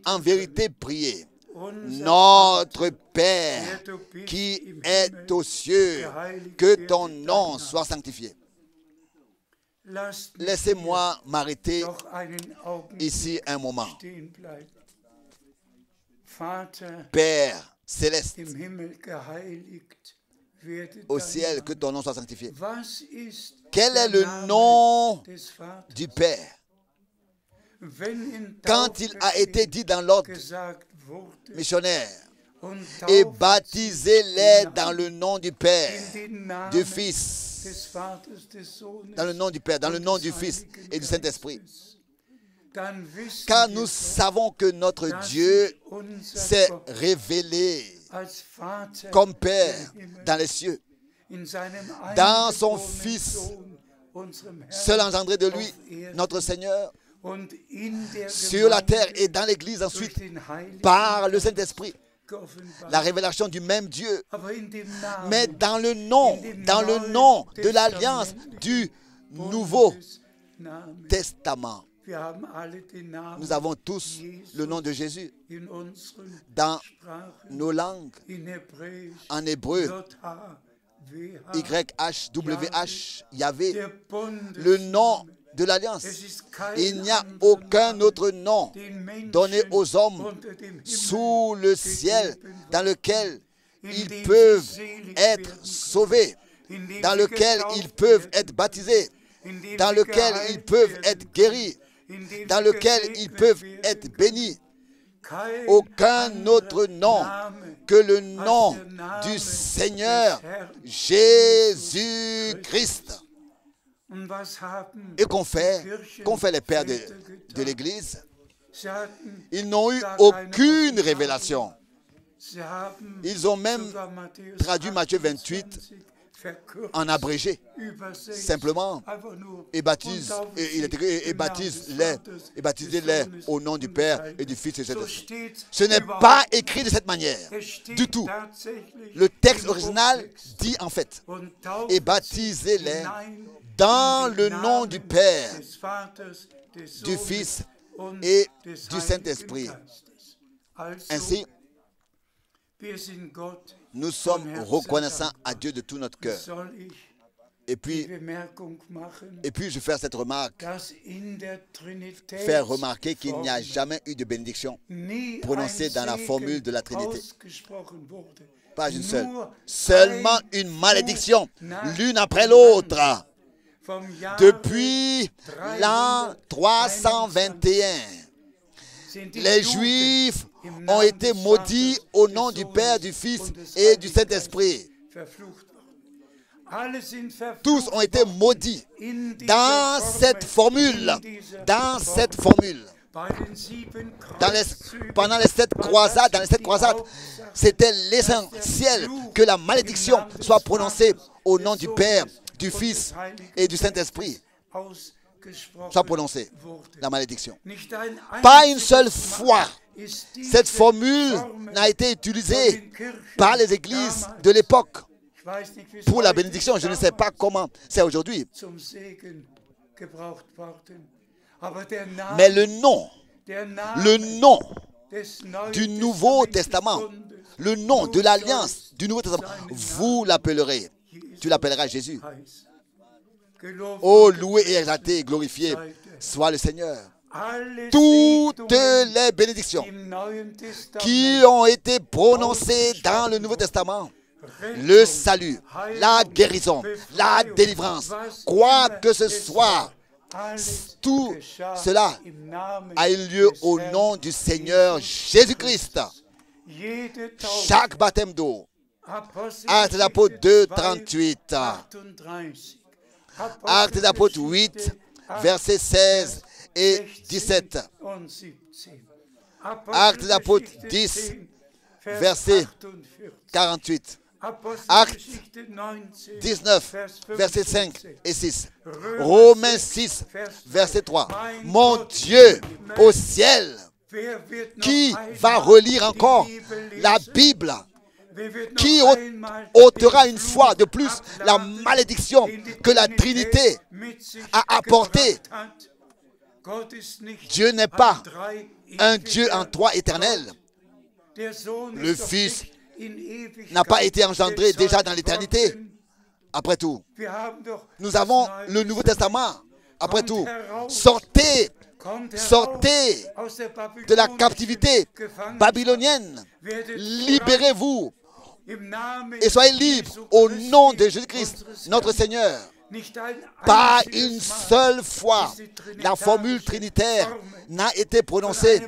en vérité prier, notre Père qui est aux cieux, que ton nom soit sanctifié. Laissez-moi m'arrêter ici un moment. Père céleste, au ciel, que ton nom soit sanctifié. Quel est le nom du Père? Quand il a été dit dans l'ordre missionnaire, et baptisez-les dans le nom du Père, du Fils, dans le nom du Père, dans le nom du Fils et du Saint-Esprit. car nous savons que notre Dieu s'est révélé comme Père dans les cieux, dans son Fils, seul engendré de lui, notre Seigneur, sur la terre et dans l'Église ensuite, par le Saint-Esprit, la révélation du même Dieu, mais dans le nom de l'alliance du Nouveau Testament. Nous avons tous le nom de Jésus dans nos langues, en hébreu, YHWH, Yahvé, le nom de l'alliance. Il n'y a aucun autre nom donné aux hommes sous le ciel dans lequel ils peuvent être sauvés, dans lequel ils peuvent être baptisés, dans lequel ils peuvent être guéris, dans lequel ils peuvent être bénis. Aucun autre nom que le nom du Seigneur Jésus-Christ. Et qu'ont fait les pères de l'Église? Ils n'ont eu aucune révélation. Ils ont même traduit Matthieu 28 en abrégé, simplement, et baptisez-les au nom du Père et du Fils et du Saint-Esprit. Ce n'est pas écrit de cette manière, du tout. Le texte original dit en fait, et baptisez-les dans le nom du Père, du Fils et du Saint-Esprit. Ainsi, nous sommes reconnaissants à Dieu de tout notre cœur. Et puis, je fais cette remarque, faire remarquer qu'il n'y a jamais eu de bénédiction prononcée dans la formule de la Trinité. Pas une seule. Seulement une malédiction, l'une après l'autre. Depuis l'an 321, les Juifs ont été maudits au nom du Père, du Fils et du Saint-Esprit. Tous ont été maudits dans cette formule. Pendant les 7 croisades, c'était l'essentiel que la malédiction soit prononcée au nom du Père, du Fils et du Saint-Esprit. Soit prononcée, la malédiction. Pas une seule fois, cette formule n'a été utilisée par les églises de l'époque pour la bénédiction. Je ne sais pas comment c'est aujourd'hui. Mais le nom du Nouveau Testament, le nom de l'alliance du Nouveau Testament, vous l'appellerez. Tu l'appelleras Jésus. Oh, loué et exalté et glorifié soit le Seigneur. Toutes les bénédictions qui ont été prononcées dans le Nouveau Testament, le salut, la guérison, la délivrance, quoi que ce soit, tout cela a eu lieu au nom du Seigneur Jésus-Christ. Chaque baptême d'eau, Actes des Apôtres 2, 38, Actes des Apôtres 8, versets 16 et 17. Actes des Apôtres 10, verset 48. Actes 19, versets 5 et 6. Romains 6, verset 3. Mon Dieu au ciel, qui va relire encore la Bible? Qui ôtera une fois de plus la malédiction que la Trinité a apportée? Dieu n'est pas un Dieu en trois éternel. Le Fils n'a pas été engendré déjà dans l'éternité. Après tout, nous avons le Nouveau Testament. Après tout, sortez de la captivité babylonienne. Libérez-vous et soyez libres au nom de Jésus-Christ, notre Seigneur. Pas une seule fois la formule trinitaire n'a été prononcée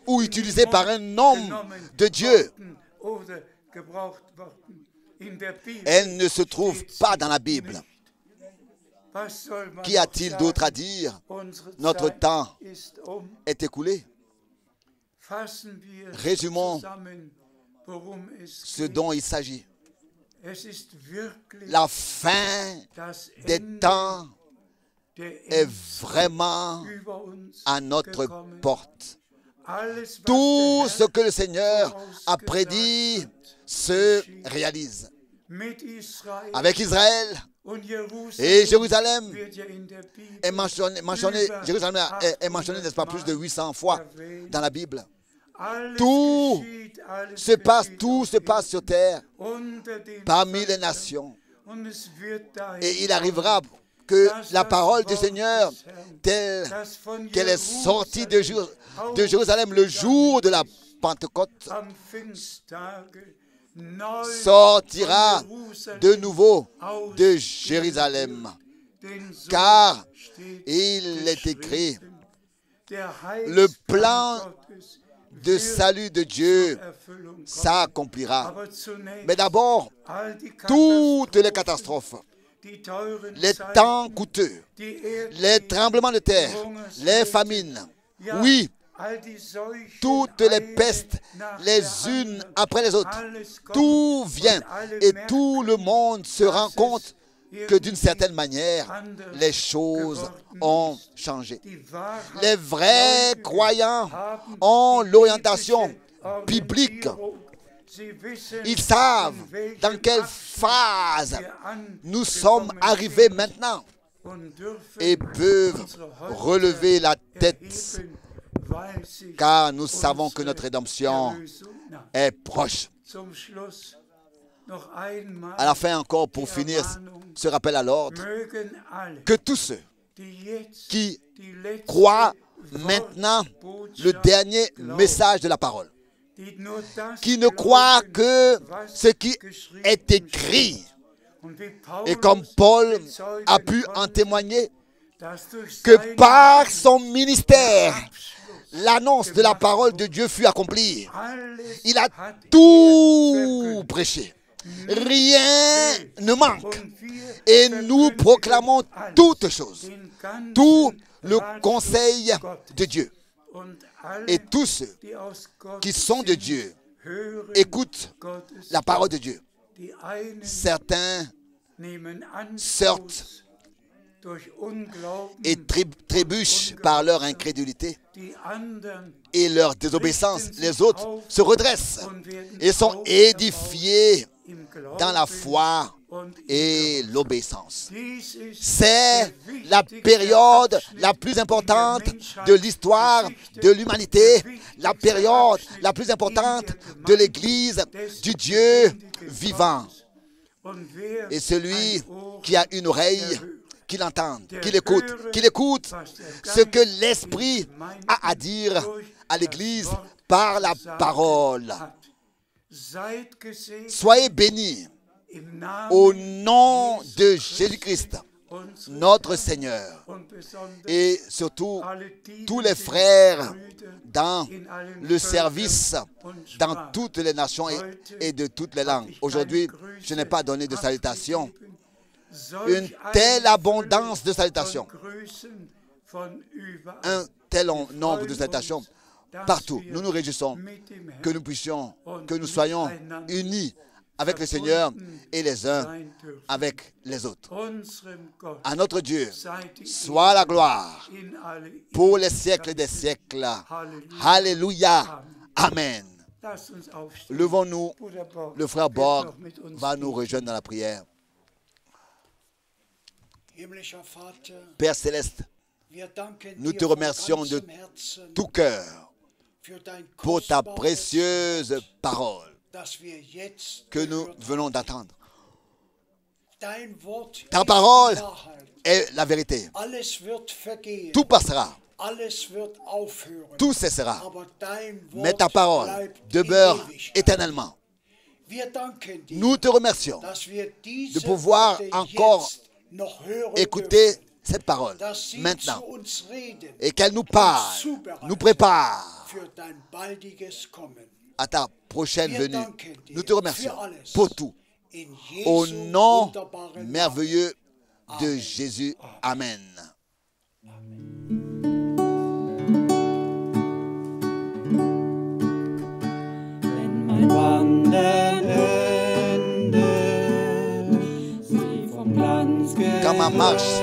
ou utilisée par un homme de Dieu. Elle ne se trouve pas dans la Bible. Qu'y a-t-il d'autre à dire? Notre temps est écoulé. Résumons ce dont il s'agit. La fin des temps est vraiment à notre porte. Tout ce que le Seigneur a prédit se réalise. Avec Israël et Jérusalem est mentionné, Jérusalem est mentionné, n'est-ce pas, plus de 800 fois dans la Bible. Tout se passe sur terre, parmi les nations. Et il arrivera que la parole du Seigneur, telle qu'elle est sortie de Jérusalem le jour de la Pentecôte, sortira de nouveau de Jérusalem. Car il est écrit, le plan de salut de Dieu s'accomplira. Mais d'abord, toutes les catastrophes, les temps coûteux, les tremblements de terre, les famines, oui, toutes les pestes, les unes après les autres, tout vient et tout le monde se rend compte que d'une certaine manière, les choses ont changé. Les vrais croyants ont l'orientation biblique. Ils savent dans quelle phase nous sommes arrivés maintenant et peuvent relever la tête, car nous savons que notre rédemption est proche. À la fin encore, pour finir ce rappel à l'ordre, que tous ceux qui croient maintenant le dernier message de la parole, qui ne croient que ce qui est écrit, et comme Paul a pu en témoigner, que par son ministère, l'annonce de la parole de Dieu fut accomplie. Il a tout prêché. Rien ne manque. Et nous proclamons toutes choses. Tout le conseil de Dieu. Et tous ceux qui sont de Dieu écoutent la parole de Dieu. Certains sortent et trébuchent par leur incrédulité et leur désobéissance. Les autres se redressent et sont édifiés dans la foi et l'obéissance. C'est la période la plus importante de l'histoire de l'humanité, la période la plus importante de l'Église du Dieu vivant. Et celui qui a une oreille, qu'il entende, qu'il écoute ce que l'Esprit a à dire à l'Église par la parole. Soyez bénis au nom de Jésus-Christ, notre Seigneur, et surtout tous les frères dans le service, dans toutes les nations et de toutes les langues. Aujourd'hui, je n'ai pas donné de salutation. Une telle abondance de salutations, un tel nombre de salutations partout. Nous nous réjouissons que nous soyons unis avec le Seigneur et les uns avec les autres. À notre Dieu soit la gloire pour les siècles des siècles. Alléluia. Amen. Levons-nous. Le frère Borg va nous rejoindre dans la prière. Père Céleste, nous te remercions de tout cœur pour ta précieuse parole que nous venons d'entendre. Ta parole est la vérité. Tout passera. Tout cessera. Mais ta parole demeure éternellement. Nous te remercions de pouvoir encore écouter cette parole maintenant et qu'elle nous parle, nous prépare à ta prochaine venue. Nous te remercions pour tout. Au nom merveilleux de Jésus. Amen. Quand ma marche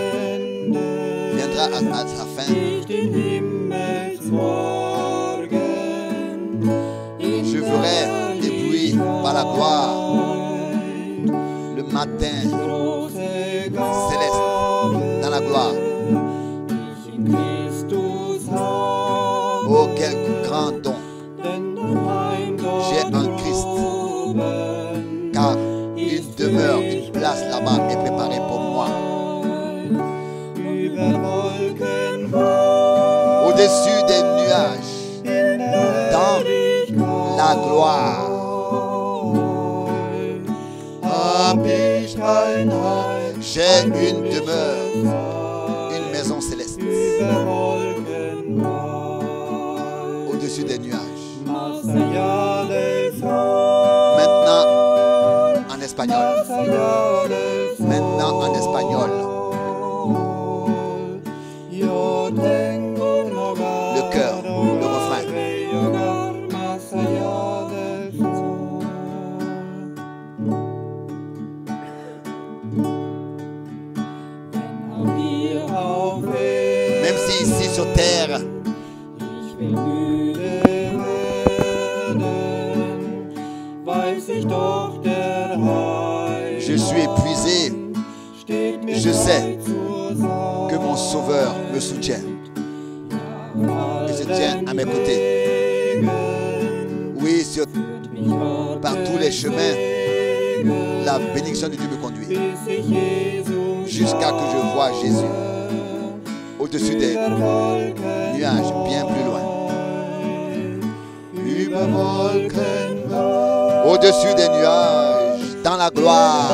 viendra à sa fin, je ferai des bruits par la gloire le matin céleste dans la gloire. Oh, quel grand don! J'ai un Christ, car une demeure, une place là-bas est préparée pour moi. Au-dessus des nuages, dans la gloire. J'ai une demeure, une maison céleste. Au-dessus des nuages. Maintenant en espagnol. Maintenant en espagnol. Le chœur, le refrain. Même si ici sur terre, je suis épuisé, je sais que mon Sauveur me soutient et se tient à mes côtés. Oui, par tous les chemins, la bénédiction de Dieu me conduit jusqu'à que je voie Jésus au-dessus des nuages, bien plus loin. Au-dessus des nuages, dans la gloire.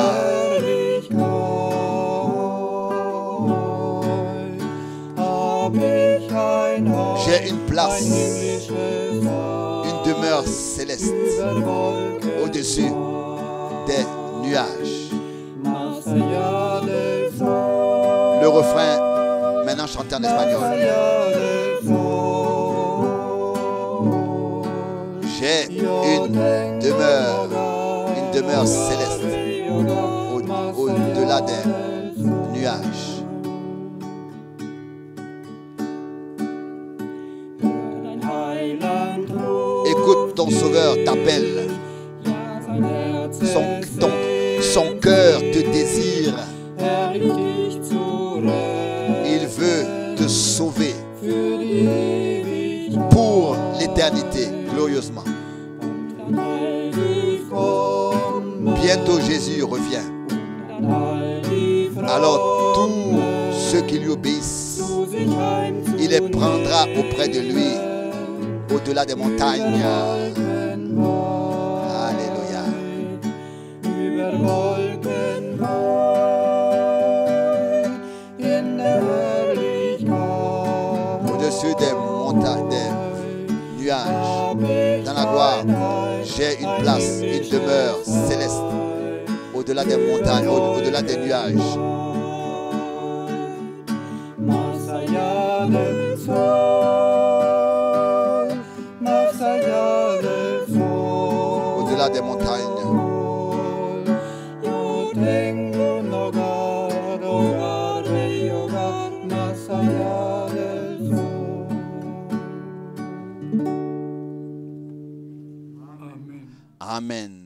J'ai une place, une demeure céleste au-dessus des nuages. Le refrain, maintenant chanté en espagnol. J'ai une demeure céleste au-delà des nuages. Écoute, ton Sauveur t'appelle. Son cœur te désire. Il veut te sauver pour l'éternité, glorieusement. Bientôt Jésus revient. Alors tous ceux qui lui obéissent, il les prendra auprès de lui, au-delà des montagnes. Alléluia. Au-dessus des montagnes, des nuages, dans la gloire, j'ai une place, une demeure céleste, au-delà des montagnes, au-delà des nuages. Au-delà des montagnes. Amen.